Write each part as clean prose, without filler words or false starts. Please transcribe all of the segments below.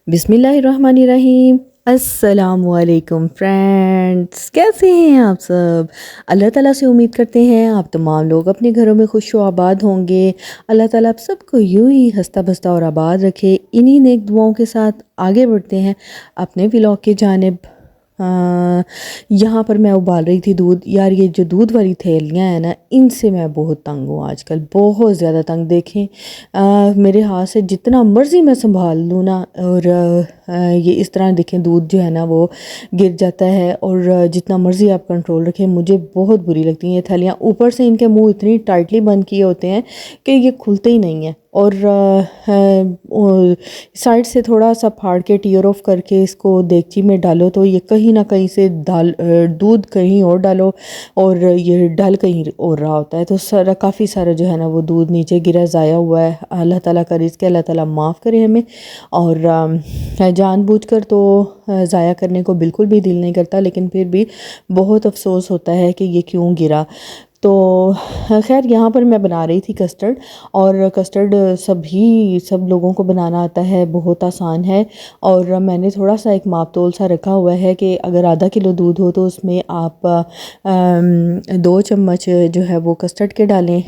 बिस्मिल्लाहिर्रहमानिर्रहीम। अस्सलामुअलैकुम फ्रेंड्स, कैसे हैं आप सब। अल्लाह ताला से उम्मीद करते हैं आप तमाम लोग अपने घरों में खुश व आबाद होंगे। अल्लाह ताला आप सबको यूं ही हंसता बसता और आबाद रखे। इन्हीं नेक दुआओं के साथ आगे बढ़ते हैं अपने व्लॉग की जानिब। यहाँ पर मैं उबाल रही थी दूध। यार ये जो दूध वाली थैलियाँ हैं ना, इनसे मैं बहुत तंग हूँ आजकल, बहुत ज़्यादा तंग। देखें मेरे हाथ से जितना मर्ज़ी मैं संभाल लूँ ना, और ये इस तरह देखें दूध जो है ना वो गिर जाता है। और जितना मर्ज़ी आप कंट्रोल रखें, मुझे बहुत बुरी लगती हैं ये थैलियाँ। ऊपर से इनके मुंह इतनी टाइटली बंद किए होते हैं कि ये खुलते ही नहीं हैं। और साइड से थोड़ा सा फाड़ के टीयर ऑफ करके इसको देगची में डालो तो ये कहीं ना कहीं से दूध कहीं और डालो और ये डल कहीं और रहा होता है, तो सारा काफ़ी सारा जो है ना वो दूध नीचे गिरा ज़ाया हुआ है। अल्लाह ताला का रिज़्क़ है, अल्लाह ताला माफ़ करे हमें। और जानबूझकर तो ज़ाया करने को बिल्कुल भी दिल नहीं करता, लेकिन फिर भी बहुत अफसोस होता है कि ये क्यों गिरा। तो खैर यहाँ पर मैं बना रही थी कस्टर्ड। और कस्टर्ड सब लोगों को बनाना आता है, बहुत आसान है। और मैंने थोड़ा सा एक माप तोल सा रखा हुआ है कि अगर आधा किलो दूध हो तो उसमें आप 2 चम्मच जो है वो कस्टर्ड के डालें,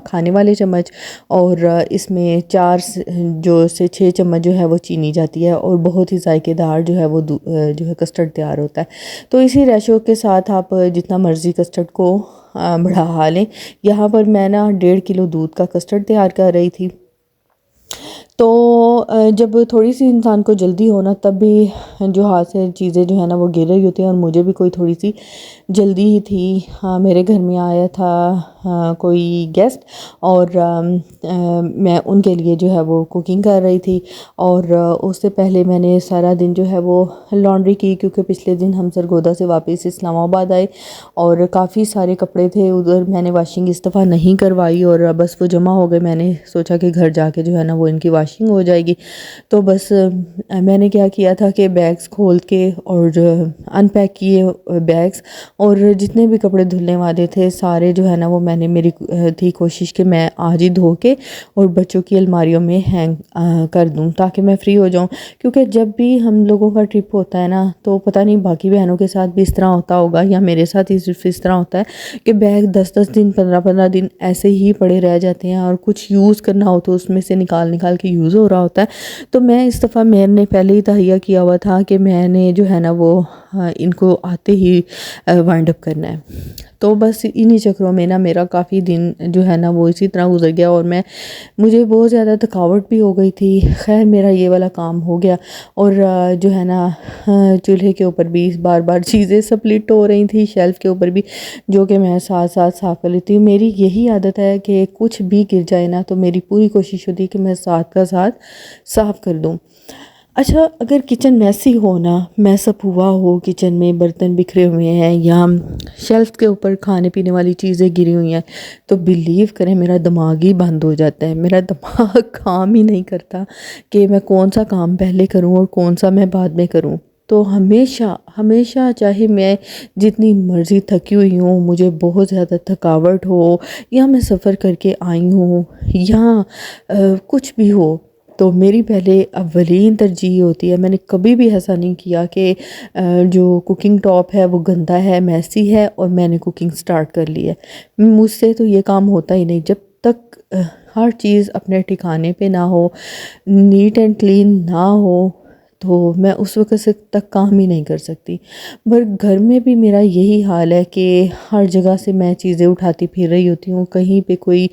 खाने वाले चम्मच। और इसमें 4 से 6 चम्मच जो है वो चीनी जाती है, और बहुत ही जायकेदार जो है वो जो है कस्टर्ड तैयार होता है। तो इसी रेशो के साथ आप जितना मर्ज़ी कस्टर्ड को बढ़ा लें। यहाँ पर मैं ना 1.5 किलो दूध का कस्टर्ड तैयार कर रही थी। तो जब थोड़ी सी इंसान को जल्दी हो ना, तब भी जो हाथ से चीज़ें जो है ना वो गिर रही होती हैं। और मुझे भी कोई थोड़ी सी जल्दी ही थी। हाँ, मेरे घर में आया था कोई गेस्ट, और मैं उनके लिए जो है वो कुकिंग कर रही थी। और उससे पहले मैंने सारा दिन जो है वो लॉन्ड्री की, क्योंकि पिछले दिन हम सरगोदा से वापस इस्लामाबाद आए और काफ़ी सारे कपड़े थे उधर। मैंने वाशिंग इस दफ़ा नहीं करवाई और बस वो जमा हो गए। मैंने सोचा कि घर जाके जो है ना वो इनकी वाशिंग हो जाएगी। तो बस मैंने क्या किया था कि बैग्स खोल के और अनपैक किए बैग्स, और जितने भी कपड़े धुलने वाले थे सारे जो है ना वो मैंने, मेरी थी कोशिश कि मैं आज ही धो के और बच्चों की अलमारियों में हैंग कर दूं ताकि मैं फ्री हो जाऊं। क्योंकि जब भी हम लोगों का ट्रिप होता है ना, तो पता नहीं बाकी बहनों के साथ भी इस तरह होता होगा या मेरे साथ ही सिर्फ इस तरह होता है कि बैग 10-10 दिन 15-15 दिन ऐसे ही पड़े रह जाते हैं, और कुछ यूज़ करना हो तो उसमें से निकाल निकाल के यूज़ हो रहा होता है। तो मैं इस दफ़ा मैंने पहले ही तहैया किया हुआ था कि मैंने जो है ना वो इनको आते ही वाइंड अप करना है। तो बस इन्हीं चक्रों में ना मेरा काफ़ी दिन जो है ना वो इसी तरह गुजर गया, और मुझे बहुत ज़्यादा थकावट भी हो गई थी। खैर मेरा ये वाला काम हो गया। और जो है ना चूल्हे के ऊपर भी बार बार चीज़ें स्प्लिट हो रही थी, शेल्फ़ के ऊपर भी, जो कि मैं साथ साथ साफ़ कर लेती हूँ। मेरी यही आदत है कि कुछ भी गिर जाए ना तो मेरी पूरी कोशिश होती है कि मैं साथ का साथ साफ़ कर दूँ। अच्छा, अगर किचन मैसी हो ना, मैसअप हुआ हो, किचन में बर्तन बिखरे हुए हैं या शेल्फ के ऊपर खाने पीने वाली चीज़ें गिरी हुई हैं, तो बिलीव करें मेरा दिमाग ही बंद हो जाता है। मेरा दिमाग काम ही नहीं करता कि मैं कौन सा काम पहले करूं और कौन सा मैं बाद में करूं। तो हमेशा हमेशा, चाहे मैं जितनी मर्ज़ी थकी हुई हूँ, मुझे बहुत ज़्यादा थकावट हो, या मैं सफ़र करके आई हूँ, या कुछ भी हो, तो मेरी पहले अव्वलीन तरजीह होती है। मैंने कभी भी ऐसा नहीं किया कि जो कुकिंग टॉप है वो गंदा है, मैसी है, और मैंने कुकिंग स्टार्ट कर ली है। मुझसे तो ये काम होता ही नहीं जब तक हर चीज़ अपने ठिकाने पे ना हो, नीट एंड क्लीन ना हो, तो मैं उस वक्त से तक काम ही नहीं कर सकती। पर घर में भी मेरा यही हाल है कि हर जगह से मैं चीज़ें उठाती फिर रही होती हूँ, कहीं पे कोई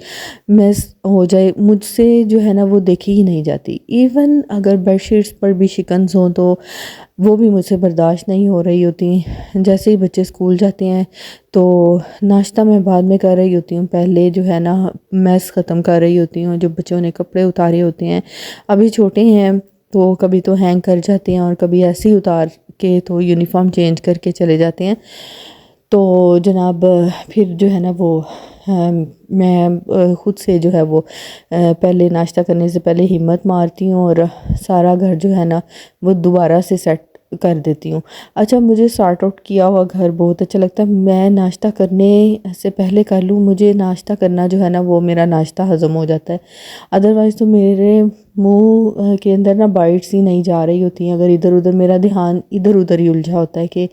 मिस हो जाए मुझसे जो है ना वो देखी ही नहीं जाती। इवन अगर बेडशीट्स पर भी शिकन्स हों तो वो भी मुझसे बर्दाश्त नहीं हो रही होती। जैसे ही बच्चे स्कूल जाते हैं तो नाश्ता मैं बाद में कर रही होती हूँ, पहले जो है ना मैस ख़त्म कर रही होती हूँ। जो बच्चों ने कपड़े उतारे होते हैं, अभी छोटे हैं तो कभी तो हैंग कर जाते हैं और कभी ऐसे ही उतार के तो यूनिफॉर्म चेंज करके चले जाते हैं। तो जनाब फिर जो है ना वो मैं ख़ुद से जो है वो पहले नाश्ता करने से पहले हिम्मत मारती हूँ और सारा घर जो है ना वो दोबारा से सेट कर देती हूँ। अच्छा, मुझे सॉर्ट आउट किया हुआ घर बहुत अच्छा लगता है। मैं नाश्ता करने से पहले कर लूँ, मुझे नाश्ता करना जो है ना वो मेरा नाश्ता हज़म हो जाता है। अदरवाइज़ तो मेरे मुंह के अंदर ना बाइट्स ही नहीं जा रही होती हैं। अगर इधर उधर मेरा ध्यान इधर उधर ही उलझा होता है कि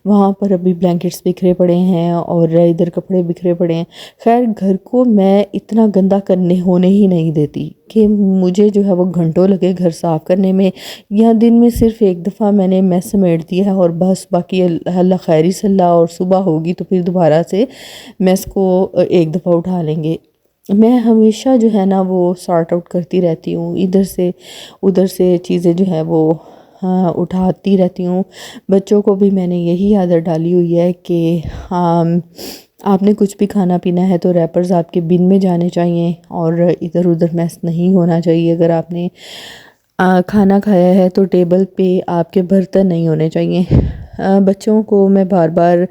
वहाँ पर अभी ब्लैंकेट्स बिखरे पड़े हैं और इधर कपड़े बिखरे पड़े हैं। खैर घर को मैं इतना गंदा करने होने ही नहीं देती कि मुझे जो है वो घंटों लगे घर साफ़ करने में, या दिन में सिर्फ एक दफ़ा मैंने मैस समेट दिया है और बस, बाकी अल्लाह खैरी सल्ला, और सुबह होगी तो फिर दोबारा से मैस को एक दफ़ा उठा लेंगे। मैं हमेशा जो है ना वो सॉर्ट आउट करती रहती हूँ, इधर से उधर से चीज़ें जो है वो उठाती रहती हूँ। बच्चों को भी मैंने यही आदत डाली हुई है कि आपने कुछ भी खाना पीना है तो रैपर्स आपके बिन में जाने चाहिए और इधर उधर मैस नहीं होना चाहिए। अगर आपने खाना खाया है तो टेबल पे आपके बर्तन नहीं होने चाहिए। बच्चों को मैं बार बार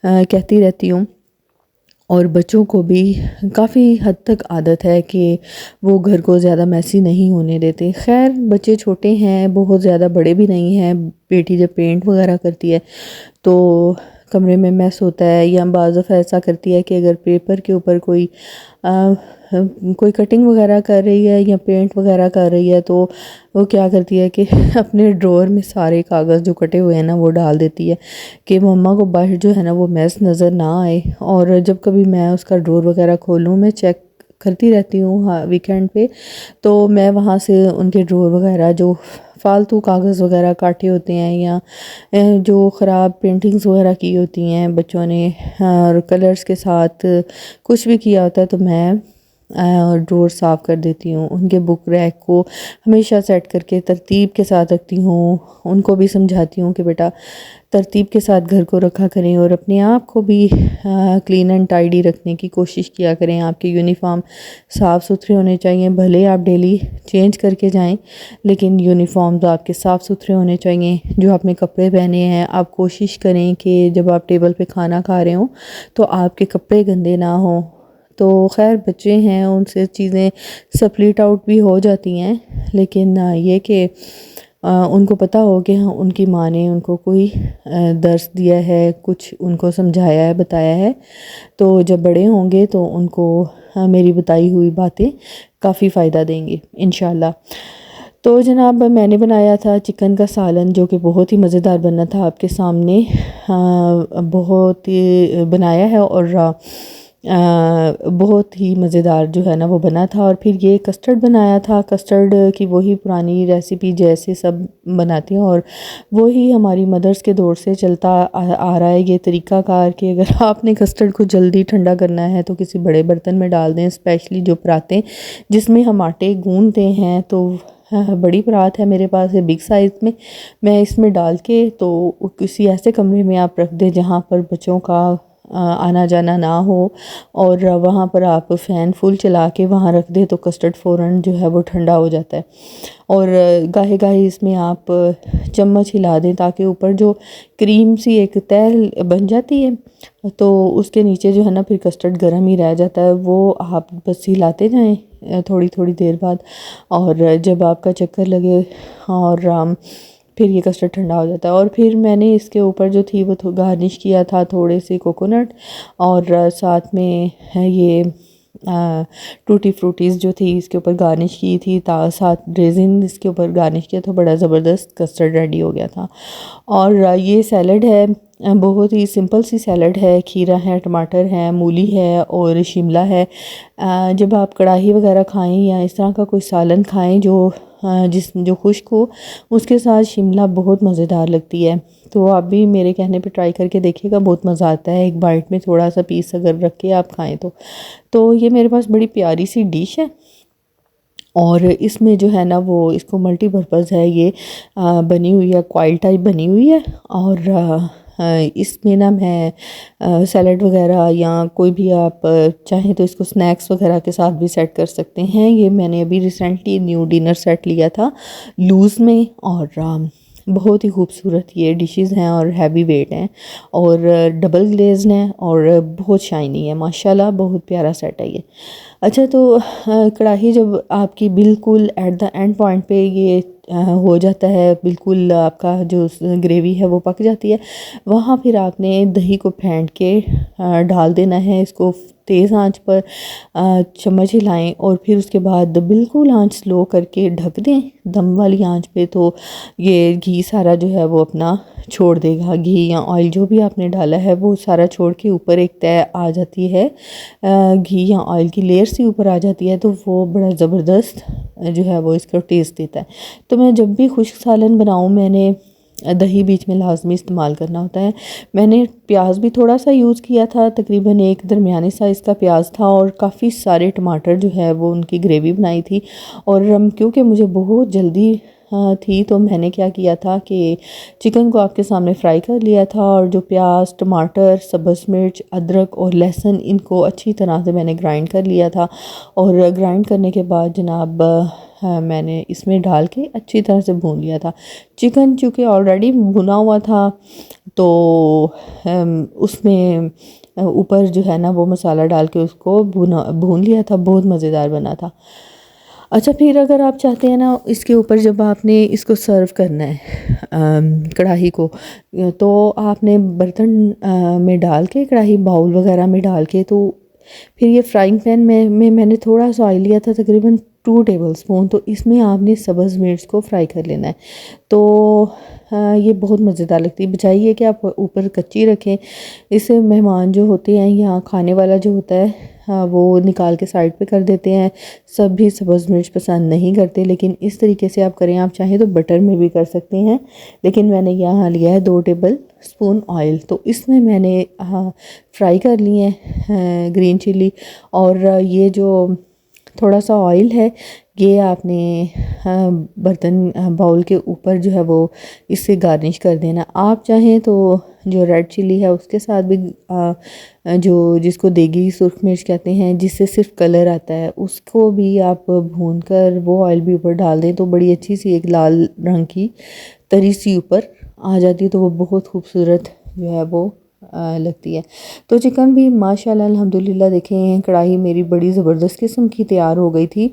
कहती रहती हूँ, और बच्चों को भी काफ़ी हद तक आदत है कि वो घर को ज़्यादा मैसी नहीं होने देते। खैर बच्चे छोटे हैं, बहुत ज़्यादा बड़े भी नहीं हैं। बेटी जब पेंट वगैरह करती है तो कमरे में मैस होता है, या बाज़ दफ़ा ऐसा करती है कि अगर पेपर के ऊपर कोई कटिंग वगैरह कर रही है या पेंट वगैरह कर रही है तो वो क्या करती है कि अपने ड्रॉअर में सारे कागज़ जो कटे हुए हैं ना वो डाल देती है कि मम्मा को बाहर जो है ना वो मैस नज़र ना आए। और जब कभी मैं उसका ड्रॉअर वगैरह खोलूँ, मैं चेक करती रहती हूँ हाँ वीकेंड पे, तो मैं वहाँ से उनके ड्रॉअर वगैरह जो फालतू कागज़ वगैरह काटे होते हैं या जो ख़राब पेंटिंग्स वगैरह की होती हैं बच्चों ने और कलर्स के साथ कुछ भी किया होता है, तो मैं ड्रॉअर साफ़ कर देती हूँ। उनके बुक रैक को हमेशा सेट करके तरतीब के साथ रखती हूँ। उनको भी समझाती हूँ कि बेटा तरतीब के साथ घर को रखा करें और अपने आप को भी क्लीन एंड टाइडी रखने की कोशिश किया करें। आपके यूनिफॉर्म साफ़ सुथरे होने चाहिए, भले आप डेली चेंज करके जाएं, लेकिन यूनिफॉर्म तो आपके साफ़ सुथरे होने चाहिए। जो आपने कपड़े पहने हैं, आप कोशिश करें कि जब आप टेबल पे खाना खा रहे हो तो आपके कपड़े गंदे ना हों। तो खैर बच्चे हैं, उनसे चीज़ें स्प्लिट आउट भी हो जाती हैं, लेकिन ये कि उनको पता हो कि हाँ उनकी माँ ने उनको कोई दर्स दिया है, कुछ उनको समझाया है, बताया है, तो जब बड़े होंगे तो उनको मेरी बताई हुई बातें काफ़ी फ़ायदा देंगी इंशाल्लाह। तो जनाब मैंने बनाया था चिकन का सालन, जो कि बहुत ही मज़ेदार बना था, आपके सामने बहुत ही बनाया है और बहुत ही मज़ेदार जो है ना वो बना था। और फिर ये कस्टर्ड बनाया था, कस्टर्ड की वही पुरानी रेसिपी जैसे सब बनाते हैं और वही हमारी मदर्स के दौर से चलता आ रहा है ये तरीक़ाकार कि अगर आपने कस्टर्ड को जल्दी ठंडा करना है तो किसी बड़े बर्तन में डाल दें, स्पेशली जो परातें जिसमें हम आटे गूंदते हैं। तो बड़ी परात है मेरे पास है बिग साइज़ में, मैं इसमें डाल के तो किसी ऐसे कमरे में आप रख दें जहाँ पर बच्चों का आना जाना ना हो, और वहाँ पर आप फ़ैन फुल चला के वहाँ रख दें तो कस्टर्ड फ़ौरन जो है वो ठंडा हो जाता है। और गाहे गाहे इसमें आप चम्मच हिला दें ताकि ऊपर जो क्रीम सी एक तह बन जाती है तो उसके नीचे जो है ना फिर कस्टर्ड गर्म ही रह जाता है, वो आप बस हिलाते जाएं थोड़ी थोड़ी देर बाद, और जब आपका चक्कर लगे और फिर ये कस्टर्ड ठंडा हो जाता है। और फिर मैंने इसके ऊपर जो थी वो गार्निश किया था थोड़े से कोकोनट, और साथ में है ये टूटी फ्रूटीज़ जो थी इसके ऊपर गार्निश की थी, साथ रेजिन इसके ऊपर गार्निश किया, तो बड़ा ज़बरदस्त कस्टर्ड रेडी हो गया था। और ये सैलड है, बहुत ही सिंपल सी सैलड है, खीरा है, टमाटर है, मूली है और शिमला है। जब आप कढ़ाई वगैरह खाएं या इस तरह का कोई सालन खाएं जो खुश्क हो, उसके साथ शिमला बहुत मज़ेदार लगती है। तो आप भी मेरे कहने पे ट्राई करके देखिएगा, बहुत मज़ा आता है। एक बाइट में थोड़ा सा पीस अगर रख के आप खाएं तो ये मेरे पास बड़ी प्यारी सी डिश है। और इसमें जो है ना वो इसको मल्टीपर्पज़ है, ये बनी हुई है, क्वाइल टाइप बनी हुई है। और इसमें ना मैं सैलड वगैरह या कोई भी आप चाहें तो इसको स्नैक्स वगैरह के साथ भी सेट कर सकते हैं। ये मैंने अभी रिसेंटली न्यू डिनर सेट लिया था लूज़ में, और बहुत ही खूबसूरत ये डिशेस हैं और हैवी वेट हैं और डबल ग्लेज्ड हैं और बहुत शाइनी है, माशाल्लाह बहुत प्यारा सेट है ये। अच्छा, तो कढ़ाई जब आपकी बिल्कुल एट द एंड पॉइंट पे ये हो जाता है, बिल्कुल आपका जो ग्रेवी है वो पक जाती है, वहाँ फिर आपने दही को फेंट के डाल देना है। इसको तेज़ आंच पर चम्मच हिलाएं और फिर उसके बाद बिल्कुल आंच स्लो करके ढक दें दम वाली आंच पे। तो ये घी सारा जो है वो अपना छोड़ देगा, घी या ऑयल जो भी आपने डाला है वो सारा छोड़ के ऊपर एक तय आ जाती है, घी या ऑयल की लेयर सी ऊपर आ जाती है, तो वो बड़ा ज़बरदस्त जो है वो इसका टेस्ट देता है। तो मैं जब भी खुश्क सालन बनाऊँ मैंने दही बीच में लाजमी इस्तेमाल करना होता है। मैंने प्याज भी थोड़ा सा यूज़ किया था, तकरीबन एक दरमियाने साइज़ का प्याज था और काफ़ी सारे टमाटर जो है वो उनकी ग्रेवी बनाई थी। और क्योंकि मुझे बहुत जल्दी थी तो मैंने क्या किया था कि चिकन को आपके सामने फ्राई कर लिया था और जो प्याज, टमाटर, सब्ज़ मिर्च, अदरक और लहसुन इनको अच्छी तरह से मैंने ग्राइंड कर लिया था। और ग्राइंड करने के बाद जनाब मैंने इसमें डाल के अच्छी तरह से भून लिया था। चिकन चूँकि ऑलरेडी भुना हुआ था तो उसमें ऊपर जो है ना वो मसाला डाल के उसको भून लिया था, बहुत मज़ेदार बना था। अच्छा, फिर अगर आप चाहते हैं ना इसके ऊपर जब आपने इसको सर्व करना है कढ़ाई को, तो आपने बर्तन में डाल के कढ़ाई बाउल वगैरह में डाल के, तो फिर ये फ्राइंग पैन में मैंने थोड़ा सा ऑयल लिया था, तकरीबन 2 टेबलस्पून। तो इसमें आपने सब्ज़ मिर्च को फ्राई कर लेना है। तो ये बहुत मज़ेदार लगती है, बजाय ये कि आप ऊपर कच्ची रखें। इससे मेहमान जो होते हैं या खाने वाला जो होता है वो निकाल के साइड पे कर देते हैं। सब भी सब्ज़ मिर्च पसंद नहीं करते, लेकिन इस तरीके से आप करें। आप चाहें तो बटर में भी कर सकते हैं, लेकिन मैंने यहाँ लिया है 2 टेबल स्पून ऑयल। तो इसमें मैंने फ्राई कर लिए हैं ग्रीन चिली, और ये जो थोड़ा सा ऑयल है ये आपने बर्तन बाउल के ऊपर जो है वो इससे गार्निश कर देना। आप चाहें तो जो रेड चिली है उसके साथ भी जो जिसको देगी सुर्ख मिर्च कहते हैं, जिससे सिर्फ कलर आता है, उसको भी आप भून कर वो ऑयल भी ऊपर डाल दें तो बड़ी अच्छी सी एक लाल रंग की तरी सी ऊपर आ जाती है। तो वो बहुत खूबसूरत जो है वो लगती है। तो चिकन भी माशाल्लाह अल्हम्दुलिल्लाह देखें कढ़ाई मेरी बड़ी ज़बरदस्त किस्म की तैयार हो गई थी।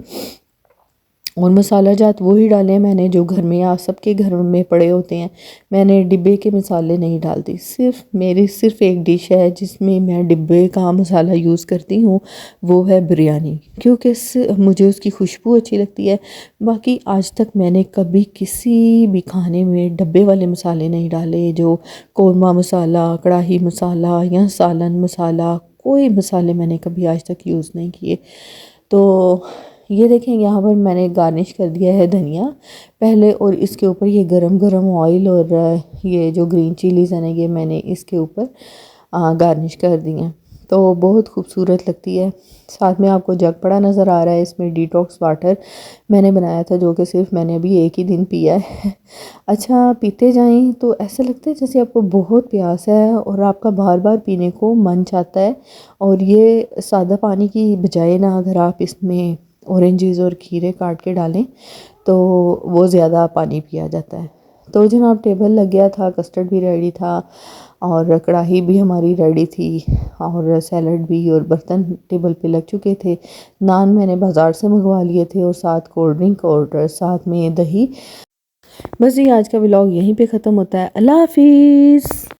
और मसाला जात वही डाले मैंने जो घर में या सबके घर में पड़े होते हैं। मैंने डिब्बे के मसाले नहीं डालती। मेरी सिर्फ एक डिश है जिसमें मैं डिब्बे का मसाला यूज़ करती हूँ, वो है बिरयानी, क्योंकि मुझे उसकी खुशबू अच्छी लगती है। बाकी आज तक मैंने कभी किसी भी खाने में डब्बे वाले मसाले नहीं डाले। जो कौरमा मसाला, कढ़ाई मसाला या सालन मसाला, कोई मसाले मैंने कभी आज तक यूज़ नहीं किए। तो ये देखें यहाँ पर मैंने गार्निश कर दिया है धनिया पहले, और इसके ऊपर ये गरम गरम ऑयल और ये जो ग्रीन चिलीज़ है ना ये मैंने इसके ऊपर गार्निश कर दी हैं। तो बहुत खूबसूरत लगती है। साथ में आपको जग पड़ा नज़र आ रहा है, इसमें डिटॉक्स वाटर मैंने बनाया था जो कि सिर्फ मैंने अभी एक ही दिन पिया है। अच्छा, पीते जाएं तो ऐसा लगता है जैसे आपको बहुत प्यास है और आपका बार बार पीने को मन चाहता है। और ये सादा पानी की बजाय ना अगर आप इसमें ऑरेंजेस और खीरे काट के डालें तो वो ज़्यादा पानी पिया जाता है। तो जनाब टेबल लग गया था, कस्टर्ड भी रेडी था और कढ़ाई भी हमारी रेडी थी और सैलड भी, और बर्तन टेबल पे लग चुके थे। नान मैंने बाज़ार से मंगवा लिए थे और साथ कोल्ड ड्रिंक और साथ में दही। बस ये आज का व्लॉग यहीं पे ख़त्म होता है। अल्लाह हाफिज़।